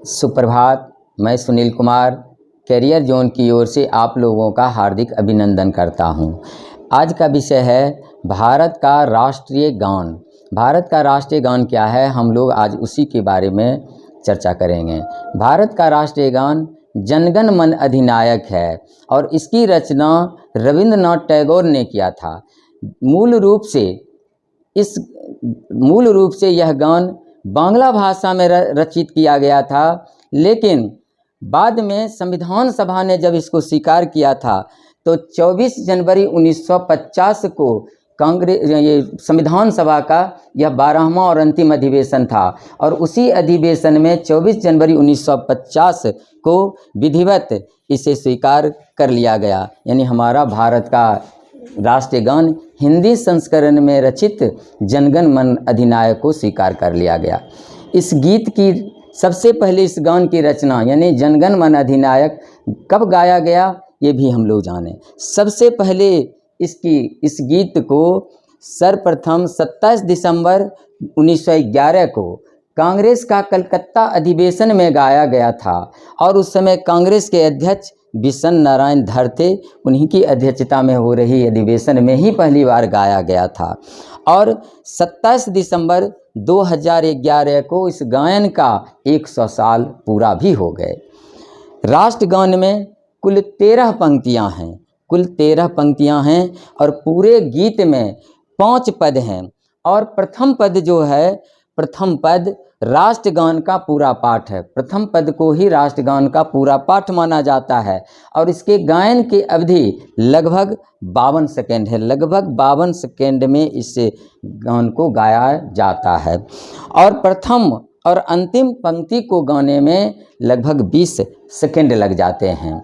सुप्रभात। मैं Sunil Kumar career zone की ओर से आप लोगों का हार्दिक अभिनंदन करता हूं। आज का विषय है भारत का राष्ट्रीय गान। भारत का राष्ट्रीय गान क्या है, हम लोग आज उसी के बारे में चर्चा करेंगे। भारत का राष्ट्रीय गान जन गण मन अधिनायक है और इसकी रचना रविंद्रनाथ टैगोर ने किया था। मूल रूप से यह गान बांग्ला भाषा में रचित किया गया था, लेकिन बाद में संविधान सभा ने जब इसको स्वीकार किया था तो 24 जनवरी 1950 को संविधान सभा का यह 12वां और अंतिम अधिवेशन था और उसी अधिवेशन में 24 जनवरी 1950 को विधिवत इसे स्वीकार कर लिया गया। यानी हमारा भारत का राष्ट्रीय गान हिंदी संस्करण में रचित जनगण मन अधिनायक को स्वीकार कर लिया गया। इस गीत की सबसे पहले इस गान की रचना यानी जनगण मन अधिनायक कब गाया गया ये भी हम लोग जानें। सबसे पहले इस गीत को सर्वप्रथम 27 दिसंबर 1911 को कांग्रेस का कलकत्ता अधिवेशन में गाया गया था और उस समय कांग्रेस के अध्यक्ष बिशन नारायण धर थे। उन्हीं की अध्यक्षता में हो रही अधिवेशन में ही पहली बार गाया गया था और 27 दिसंबर 2011 को इस गायन का 100 साल पूरा भी हो गए। राष्ट्रगान में कुल 13 पंक्तियां हैं और पूरे गीत में 5 पद हैं और प्रथम पद राष्ट्रगान का पूरा पाठ है। प्रथम पद को ही राष्ट्रगान का पूरा पाठ माना जाता है और इसके गायन की अवधि लगभग 52 सेकेंड है। लगभग 52 सेकेंड में इस गान को गाया जाता है और प्रथम और अंतिम पंक्ति को गाने में लगभग 20 सेकेंड लग जाते हैं।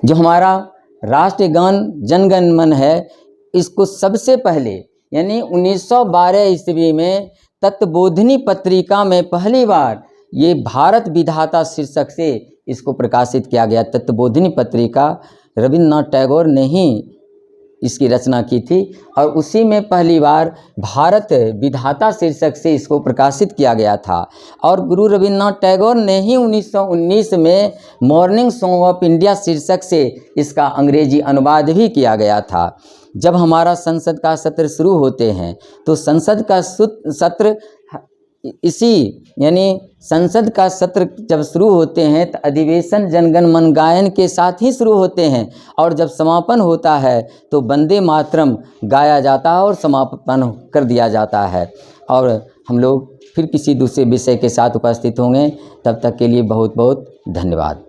जो हमारा राष्ट्रीय गान जनगण मन है, इसको सबसे पहले यानी 1912 ईस्वी में तत्वबोधिनी पत्रिका में पहली बार ये भारत विधाता शीर्षक से इसको प्रकाशित किया गया। तत्वबोधिनी पत्रिका रविंद्रनाथ टैगोर ने ही इसकी रचना की थी और उसी में पहली बार भारत विधाता शीर्षक से इसको प्रकाशित किया गया था और गुरु रविंद्रनाथ टैगोर ने ही 1919 में मॉर्निंग सॉन्ग ऑफ इंडिया शीर्षक से इसका अंग्रेजी अनुवाद भी किया गया था। जब हमारा संसद का सत्र शुरू होते हैं तो संसद का सत्र जब शुरू होते हैं तो अधिवेशन जनगण मन गायन के साथ ही शुरू होते हैं और जब समापन होता है तो वंदे मातरम गाया जाता है और समापन कर दिया जाता है। और हम लोग फिर किसी दूसरे विषय के साथ उपस्थित होंगे, तब तक के लिए बहुत बहुत धन्यवाद।